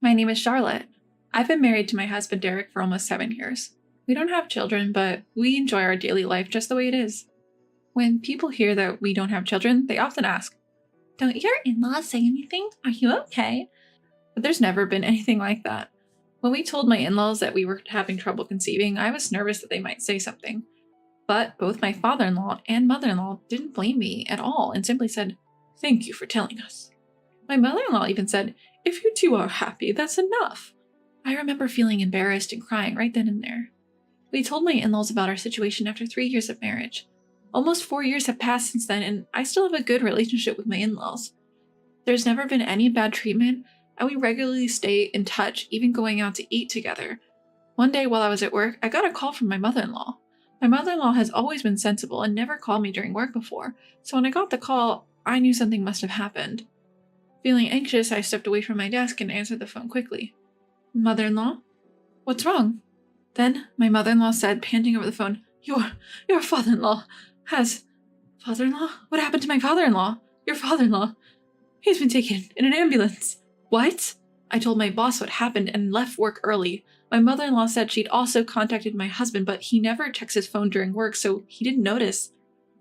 My name is Charlotte. I've been married to my husband Derek for almost 7 years. We don't have children, but we enjoy our daily life just the way it is. When people hear that we don't have children, they often ask, "Don't your in-laws say anything? Are you okay?" But there's never been anything like that. When we told my in-laws that we were having trouble conceiving, I was nervous that they might say something. But both my father-in-law and mother-in-law didn't blame me at all and simply said, "Thank you for telling us." My mother-in-law even said, "If you two are happy, that's enough." I remember feeling embarrassed and crying right then and there. We told my in-laws about our situation after 3 years of marriage. Almost 4 years have passed since then, and I still have a good relationship with my in-laws. There's never been any bad treatment, and we regularly stay in touch, even going out to eat together. One day while I was at work, I got a call from my mother-in-law. My mother-in-law has always been sensible and never called me during work before, so when I got the call, I knew something must have happened. Feeling anxious, I stepped away from my desk and answered the phone quickly. "Mother-in-law? What's wrong?" Then my mother-in-law said, panting over the phone, Your father-in-law has... Father-in-law? What happened to my father-in-law? Your father-in-law? He's been taken in an ambulance." What? I told my boss what happened and left work early. My mother-in-law said she'd also contacted my husband, but he never checks his phone during work, so he didn't notice.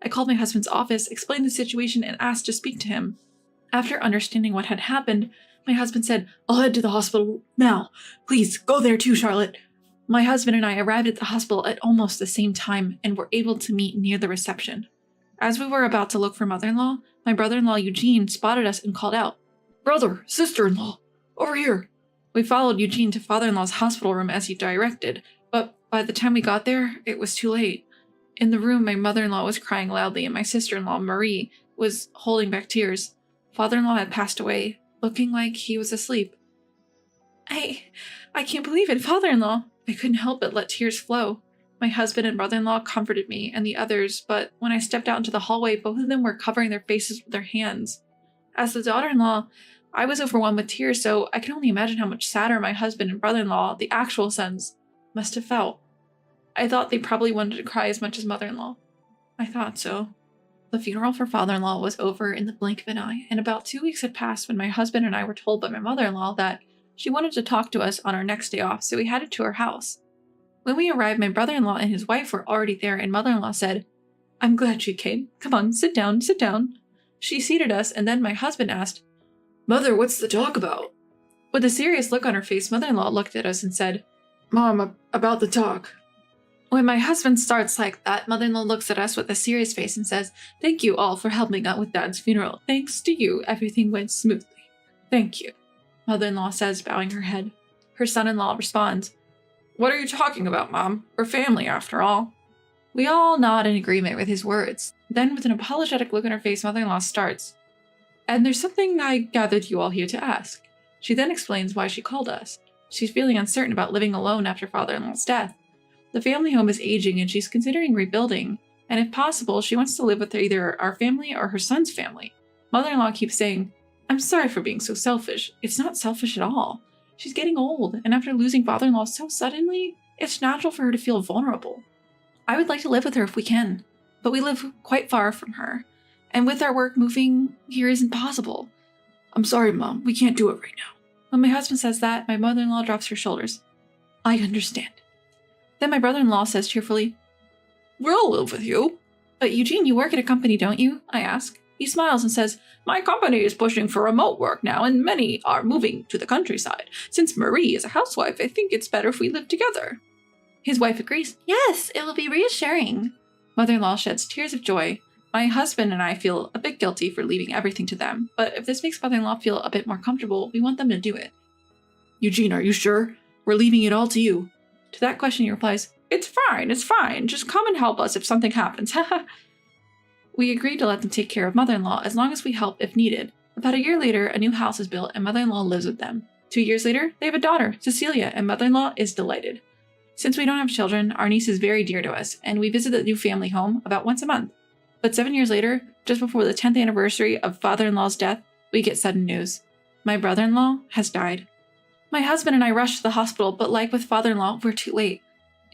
I called my husband's office, explained the situation, and asked to speak to him. After understanding what had happened, my husband said, "I'll head to the hospital now. Please, go there too, Charlotte." My husband and I arrived at the hospital at almost the same time and were able to meet near the reception. As we were about to look for mother-in-law, my brother-in-law Eugene spotted us and called out, "Brother, sister-in-law, over here." We followed Eugene to father-in-law's hospital room as he directed, but by the time we got there, it was too late. In the room, my mother-in-law was crying loudly and my sister-in-law, Marie, was holding back tears. Father-in-law had passed away, looking like he was asleep. I can't believe it, father-in-law." I couldn't help but let tears flow. My husband and brother-in-law comforted me and the others, but when I stepped out into the hallway, both of them were covering their faces with their hands. As the daughter-in-law, I was overwhelmed with tears, so I can only imagine how much sadder my husband and brother-in-law, the actual sons, must have felt. I thought they probably wanted to cry as much as mother-in-law. I thought so. The funeral for father-in-law was over in the blink of an eye, and about 2 weeks had passed when my husband and I were told by my mother-in-law that she wanted to talk to us on our next day off, so we headed to her house. When we arrived, my brother-in-law and his wife were already there, and mother-in-law said, "I'm glad she came. Come on, sit down, sit down." She seated us, and then my husband asked, "Mother, what's the talk about?" With a serious look on her face, mother-in-law looked at us and said, "Mom, about the talk." When my husband starts like that, mother-in-law looks at us with a serious face and says, "Thank you all for helping out with Dad's funeral. Thanks to you, everything went smoothly. Thank you," mother-in-law says, bowing her head. Her son-in-law responds, "What are you talking about, Mom? We're family, after all." We all nod in agreement with his words. Then, with an apologetic look on her face, mother-in-law starts, "And there's something I gathered you all here to ask." She then explains why she called us. She's feeling uncertain about living alone after father-in-law's death. The family home is aging and she's considering rebuilding, and if possible, she wants to live with either our family or her son's family. Mother-in-law keeps saying, "I'm sorry for being so selfish." It's not selfish at all. She's getting old, and after losing father-in-law so suddenly, it's natural for her to feel vulnerable. I would like to live with her if we can, but we live quite far from her, and with our work, moving here isn't possible. "I'm sorry, Mom, we can't do it right now." When my husband says that, my mother-in-law drops her shoulders. "I understand." Then my brother-in-law says cheerfully, "We'll live with you." "But Eugene, you work at a company, don't you?" I ask. He smiles and says, "My company is pushing for remote work now, and many are moving to the countryside. Since Marie is a housewife, I think it's better if we live together." His wife agrees. "Yes, it will be reassuring." Mother-in-law sheds tears of joy. My husband and I feel a bit guilty for leaving everything to them, but if this makes mother-in-law feel a bit more comfortable, we want them to do it. "Eugene, are you sure? We're leaving it all to you." To that question he replies, it's fine. Just come and help us if something happens." We agreed to let them take care of mother-in-law as long as we help if needed. About a year later, a new house is built and mother-in-law lives with them. 2 years later, they have a daughter, Cecilia, and mother-in-law is delighted. Since we don't have children, our niece is very dear to us, and we visit the new family home about once a month. But 7 years later, just before the 10th anniversary of father-in-law's death, we get sudden news. My brother-in-law has died. My husband and I rushed to the hospital, but like with father-in-law, we're too late.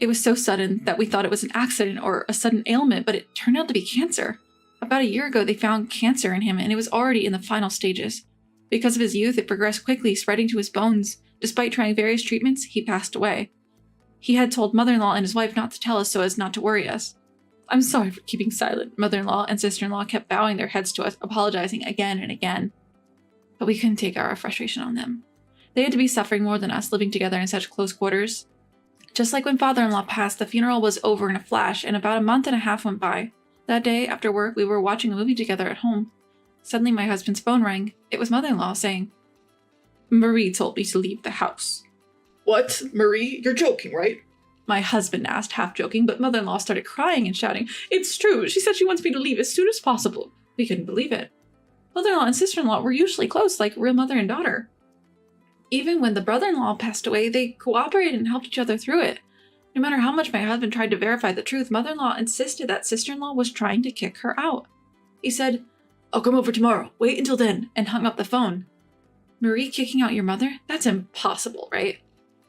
It was so sudden that we thought it was an accident or a sudden ailment, but it turned out to be cancer. About a year ago, they found cancer in him, and it was already in the final stages. Because of his youth, it progressed quickly, spreading to his bones. Despite trying various treatments, he passed away. He had told mother-in-law and his wife not to tell us so as not to worry us. I'm sorry for keeping silent. Mother-in-law and sister-in-law kept bowing their heads to us, apologizing again and again. But we couldn't take our frustration on them. They had to be suffering more than us living together in such close quarters. Just like when father-in-law passed, the funeral was over in a flash, and about a month and a half went by. That day, after work, we were watching a movie together at home. Suddenly, my husband's phone rang. It was mother-in-law saying, "Marie told me to leave the house." "What? Marie? You're joking, right?" My husband asked, half joking, but mother-in-law started crying and shouting, "It's true! She said she wants me to leave as soon as possible." We couldn't believe it. Mother-in-law and sister-in-law were usually close, like real mother and daughter. Even when the brother-in-law passed away, they cooperated and helped each other through it. No matter how much my husband tried to verify the truth, mother-in-law insisted that sister-in-law was trying to kick her out. He said, "I'll come over tomorrow. Wait until then," and hung up the phone. Marie kicking out your mother? That's impossible, right?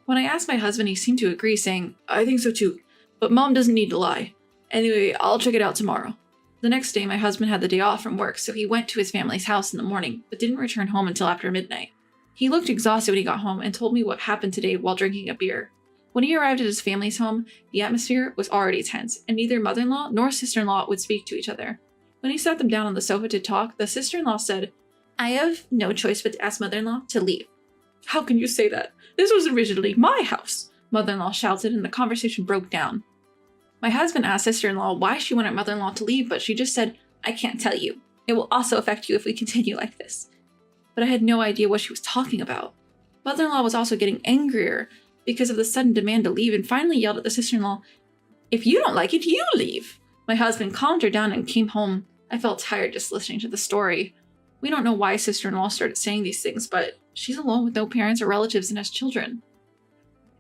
When I asked my husband, he seemed to agree, saying, "I think so too, but Mom doesn't need to lie. Anyway, I'll check it out tomorrow." The next day, my husband had the day off from work, so he went to his family's house in the morning, but didn't return home until after midnight. He looked exhausted when he got home and told me what happened today while drinking a beer. When he arrived at his family's home, the atmosphere was already tense, and neither mother-in-law nor sister-in-law would speak to each other. When he sat them down on the sofa to talk, the sister-in-law said, "I have no choice but to ask mother-in-law to leave." "How can you say that? This was originally my house," mother-in-law shouted, and the conversation broke down. My husband asked sister-in-law why she wanted mother-in-law to leave, but she just said, "I can't tell you. It will also affect you if we continue like this." But I had no idea what she was talking about. Mother-in-law was also getting angrier because of the sudden demand to leave, and finally yelled at the sister-in-law, "If you don't like it, you leave." My husband calmed her down and came home. I felt tired just listening to the story. We don't know why sister-in-law started saying these things, but she's alone with no parents or relatives and has children.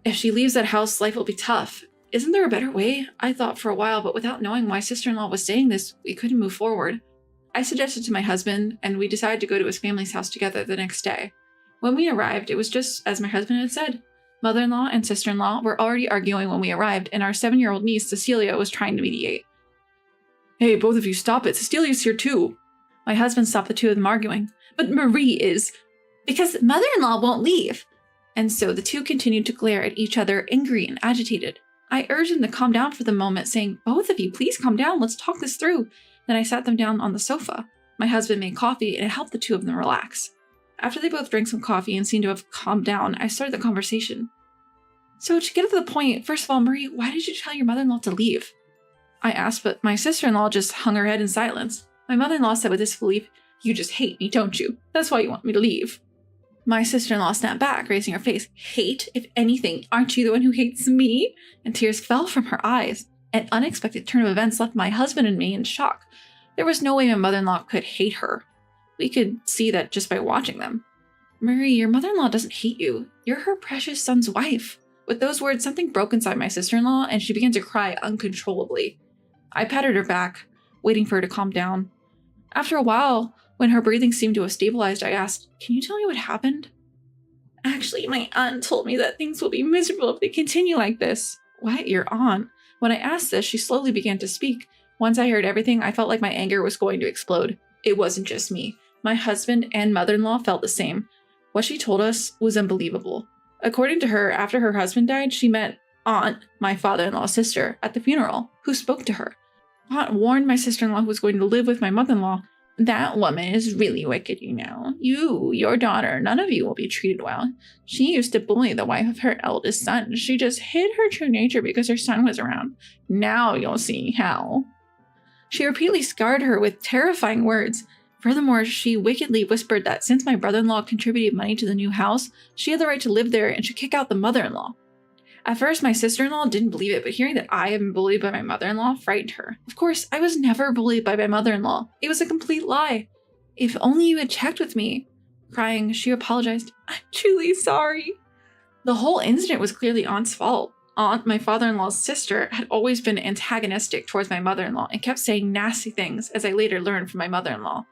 If she leaves that house, life will be tough. Isn't there a better way? I thought for a while, but without knowing why sister-in-law was saying this, we couldn't move forward. I suggested to my husband, and we decided to go to his family's house together the next day. When we arrived, it was just as my husband had said. Mother-in-law and sister-in-law were already arguing when we arrived, and our 7-year-old niece, Cecilia, was trying to mediate. "Hey, both of you, stop it. Cecilia's here too." My husband stopped the two of them arguing. "But Marie is..." "Because mother-in-law won't leave." And so the two continued to glare at each other, angry and agitated. I urged them to calm down for the moment, saying, "Both of you, please calm down. Let's talk this through." Then I sat them down on the sofa. My husband made coffee, and it helped the two of them relax. After they both drank some coffee and seemed to have calmed down, I started the conversation. "So to get to the point, first of all, Marie, why did you tell your mother-in-law to leave?" I asked, but my sister-in-law just hung her head in silence. My mother-in-law said with disbelief, "You just hate me, don't you? That's why you want me to leave." My sister-in-law snapped back, raising her face. "Hate? If anything, aren't you the one who hates me?" And tears fell from her eyes. An unexpected turn of events left my husband and me in shock. There was no way my mother-in-law could hate her. We could see that just by watching them. "Marie, your mother-in-law doesn't hate you. You're her precious son's wife." With those words, something broke inside my sister-in-law, and she began to cry uncontrollably. I patted her back, waiting for her to calm down. After a while, when her breathing seemed to have stabilized, I asked, "Can you tell me what happened?" "Actually, my aunt told me that things will be miserable if they continue like this." "What? Your aunt?" When I asked this, she slowly began to speak. Once I heard everything, I felt like my anger was going to explode. It wasn't just me. My husband and mother-in-law felt the same. What she told us was unbelievable. According to her, after her husband died, she met Aunt, my father-in-law's sister, at the funeral, who spoke to her. Aunt warned my sister-in-law who was going to live with my mother-in-law, "That woman is really wicked, you know. You, your daughter, none of you will be treated well. She used to bully the wife of her eldest son. She just hid her true nature because her son was around. Now you'll see how." She repeatedly scarred her with terrifying words. Furthermore, she wickedly whispered that since my brother-in-law contributed money to the new house, she had the right to live there and should kick out the mother-in-law. At first, my sister-in-law didn't believe it, but hearing that I had been bullied by my mother-in-law frightened her. Of course, I was never bullied by my mother-in-law. It was a complete lie. "If only you had checked with me." Crying, she apologized. "I'm truly sorry." The whole incident was clearly Aunt's fault. Aunt, my father-in-law's sister, had always been antagonistic towards my mother-in-law and kept saying nasty things, as I later learned from my mother-in-law.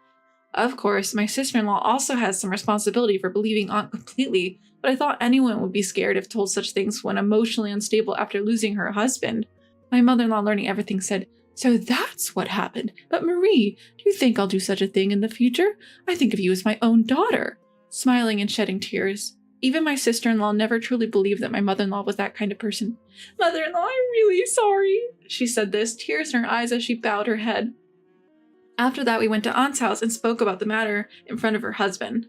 Of course, my sister-in-law also has some responsibility for believing Aunt completely, but I thought anyone would be scared if told such things when emotionally unstable after losing her husband. My mother-in-law, learning everything, said, "So that's what happened. But Marie, do you think I'll do such a thing in the future? I think of you as my own daughter." Smiling and shedding tears. Even my sister-in-law never truly believed that my mother-in-law was that kind of person. "Mother-in-law, I'm really sorry," she said this, tears in her eyes as she bowed her head. After that, we went to Aunt's house and spoke about the matter in front of her husband.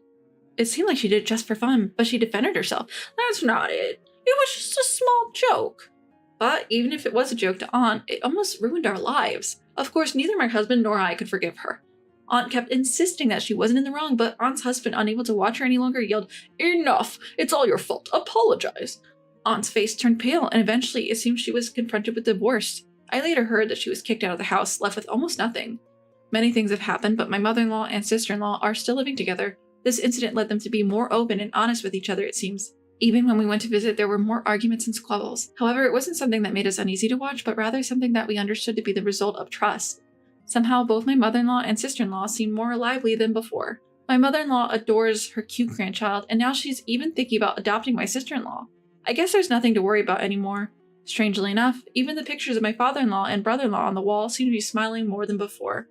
It seemed like she did it just for fun, but she defended herself. "That's not it. It was just a small joke." But even if it was a joke to Aunt, it almost ruined our lives. Of course, neither my husband nor I could forgive her. Aunt kept insisting that she wasn't in the wrong, but Aunt's husband, unable to watch her any longer, yelled, "Enough! It's all your fault. Apologize." Aunt's face turned pale, and eventually it seemed she was confronted with divorce. I later heard that she was kicked out of the house, left with almost nothing. Many things have happened, but my mother-in-law and sister-in-law are still living together. This incident led them to be more open and honest with each other, it seems. Even when we went to visit, there were more arguments and squabbles. However, it wasn't something that made us uneasy to watch, but rather something that we understood to be the result of trust. Somehow, both my mother-in-law and sister-in-law seem more lively than before. My mother-in-law adores her cute grandchild, and now she's even thinking about adopting my sister-in-law. I guess there's nothing to worry about anymore. Strangely enough, even the pictures of my father-in-law and brother-in-law on the wall seem to be smiling more than before.